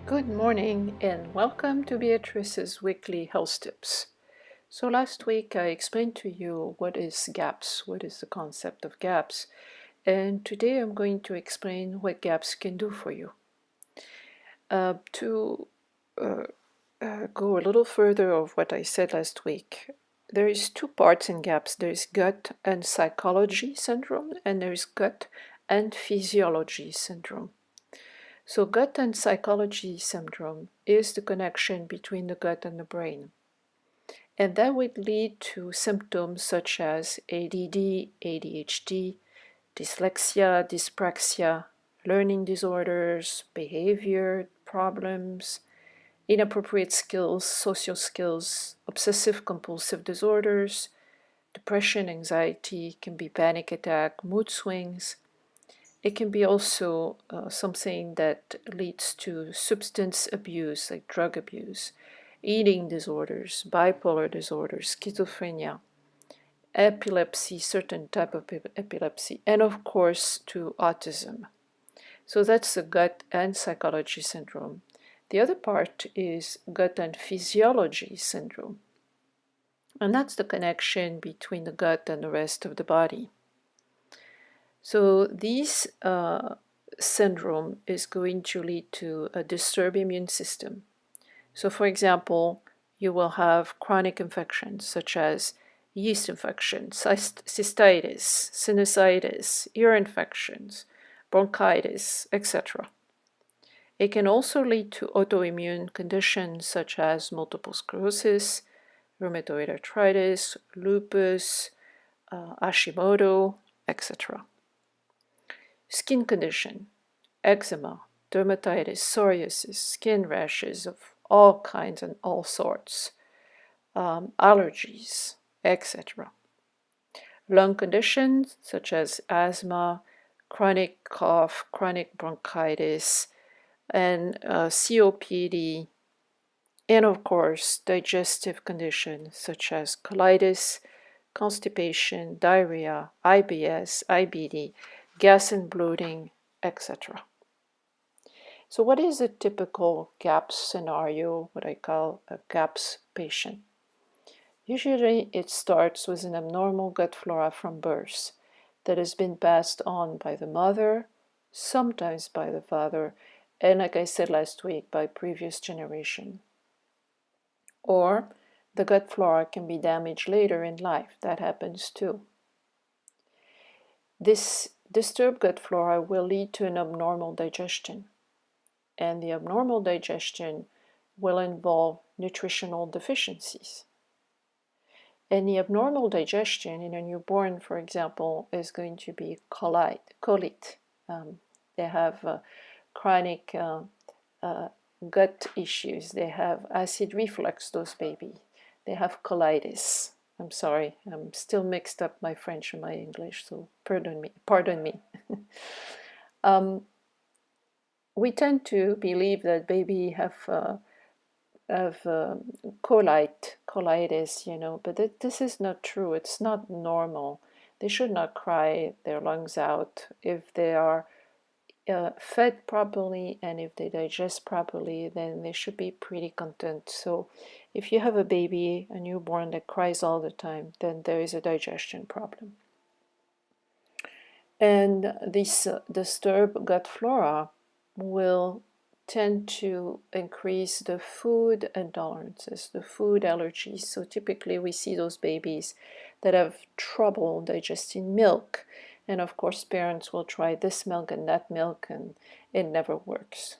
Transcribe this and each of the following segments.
Good morning and welcome to Beatrice's weekly health tips. So last week I explained to you what is GAPS, what is the concept of GAPS, and today I'm going to explain what GAPS can do for you. To go a little further of what I said last week, there is two parts in GAPS. There is gut and psychology syndrome, and there is gut and physiology syndrome. So gut and psychology syndrome is the connection between the gut and the brain. And that would lead to symptoms such as ADD, ADHD, dyslexia, dyspraxia, learning disorders, behavior problems, inappropriate skills, social skills, obsessive compulsive disorders, depression, anxiety, can be panic attack, mood swings. It can be also something that leads to substance abuse, like drug abuse, eating disorders, bipolar disorders, schizophrenia, epilepsy, certain type of epilepsy, and of course to autism. So that's the gut and psychology syndrome. The other part is gut and physiology syndrome. And that's the connection between the gut and the rest of the body. So this syndrome is going to lead to a disturbed immune system. So for example, you will have chronic infections such as yeast infections, cystitis, sinusitis, ear infections, bronchitis, etc. It can also lead to autoimmune conditions such as multiple sclerosis, rheumatoid arthritis, lupus, Hashimoto, etc. Skin condition, eczema, dermatitis, psoriasis, skin rashes of all kinds and all sorts, allergies, etc. Lung conditions such as asthma, chronic cough, chronic bronchitis, and COPD, and of course digestive conditions such as colitis, constipation, diarrhea, IBS, IBD, gas and bloating, etc. So what is a typical GAPS scenario, what I call a GAPS patient? Usually it starts with an abnormal gut flora from birth that has been passed on by the mother, sometimes by the father, and like I said last week, by previous generation. Or the gut flora can be damaged later in life. That happens too. This disturbed gut flora will lead to an abnormal digestion. And the abnormal digestion will involve nutritional deficiencies. And the abnormal digestion in a newborn, for example, is going to be colite. They have chronic gut issues. They have acid reflux, those babies. They have colitis. I'm sorry, I'm still mixed up my French and my English, so pardon me. We tend to believe that baby have colitis, but this is not true. It's not normal. They should not cry their lungs out if they are fed properly, and if they digest properly, then they should be pretty content. So if you have a baby, a newborn that cries all the time, then there is a digestion problem. And this disturbed gut flora will tend to increase the food intolerances, the food allergies. So typically we see those babies that have trouble digesting milk. And of course, parents will try this milk and that milk, and it never works.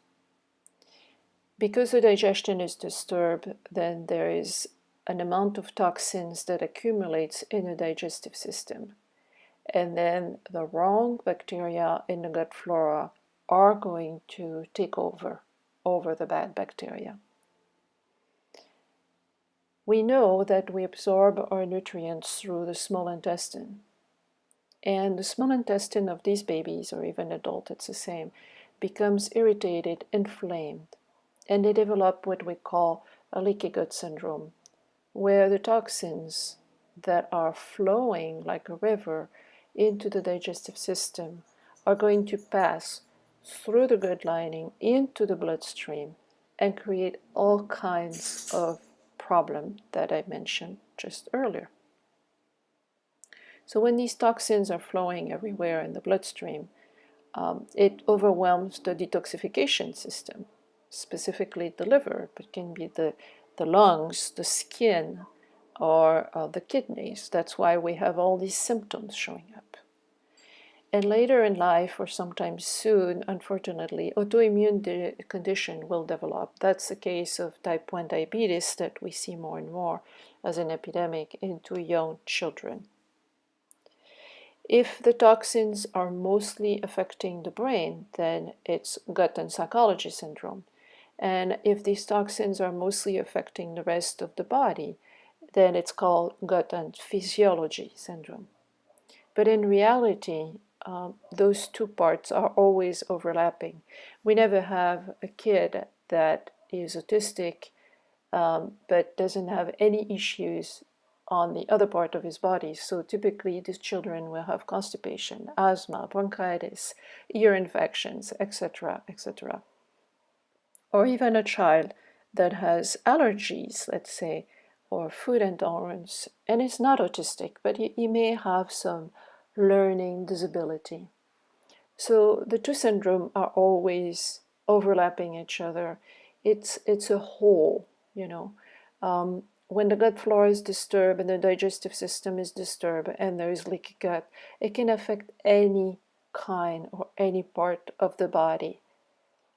Because the digestion is disturbed, then there is an amount of toxins that accumulates in the digestive system. And then the wrong bacteria in the gut flora are going to take over the bad bacteria. We know that we absorb our nutrients through the small intestine. And the small intestine of these babies, or even adults, it's the same, becomes irritated, inflamed, and they develop what we call a leaky gut syndrome, where the toxins that are flowing like a river into the digestive system are going to pass through the gut lining into the bloodstream and create all kinds of problems that I mentioned just earlier. So when these toxins are flowing everywhere in the bloodstream, it overwhelms the detoxification system, specifically the liver, but can be the lungs, the skin, or the kidneys. That's why we have all these symptoms showing up. And later in life, or sometimes soon, unfortunately, autoimmune condition will develop. That's the case of type 1 diabetes that we see more and more as an epidemic into young children. If the toxins are mostly affecting the brain, then it's gut and psychology syndrome. And if these toxins are mostly affecting the rest of the body, then it's called gut and physiology syndrome. But in reality, those two parts are always overlapping. We never have a kid that is autistic but doesn't have any issues on the other part of his body. So typically these children will have constipation, asthma, bronchitis, ear infections, etc., etc. Or even a child that has allergies, let's say, or food intolerance, and is not autistic, but he may have some learning disability. So the two syndromes are always overlapping each other. It's a whole, you know. When the gut flora is disturbed and the digestive system is disturbed and there is leaky gut, it can affect any kind or any part of the body.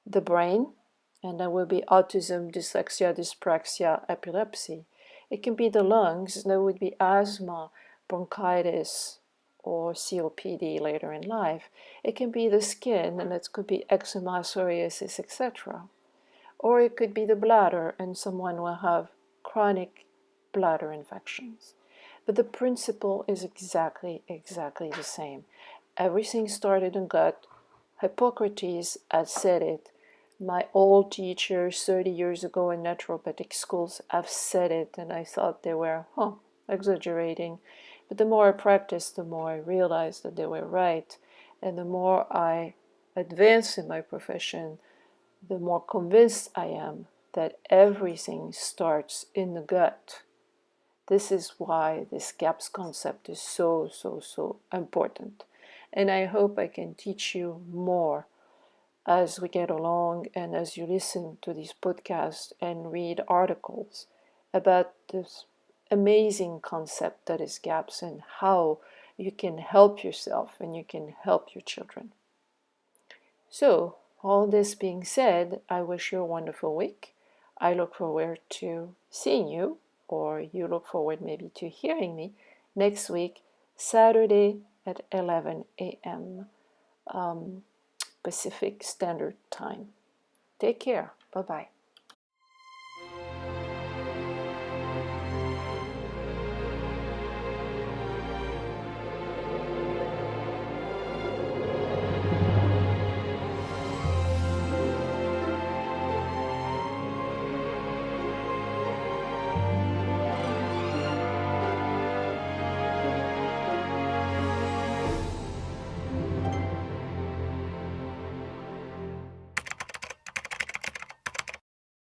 The brain, and that will be autism, dyslexia, dyspraxia, epilepsy. It can be the lungs, that would be asthma, bronchitis, or COPD later in life. It can be the skin, and it could be eczema, psoriasis, etc. Or it could be the bladder, and someone will have chronic bladder infections. But the principle is exactly the same. Everything started in gut. Hippocrates had said it. My old teachers 30 years ago in naturopathic schools have said it, and I thought they were, exaggerating. But the more I practiced, the more I realized that they were right. And the more I advance in my profession, the more convinced I am that everything starts in the gut. This is why this GAPS concept is so important. And I hope I can teach you more as we get along and as you listen to these podcasts and read articles about this amazing concept that is GAPS and how you can help yourself and you can help your children. So, all this being said, I wish you a wonderful week. I look forward to seeing you, or you look forward maybe to hearing me next week, Saturday at 11 a.m. Pacific Standard Time. Take care. Bye-bye.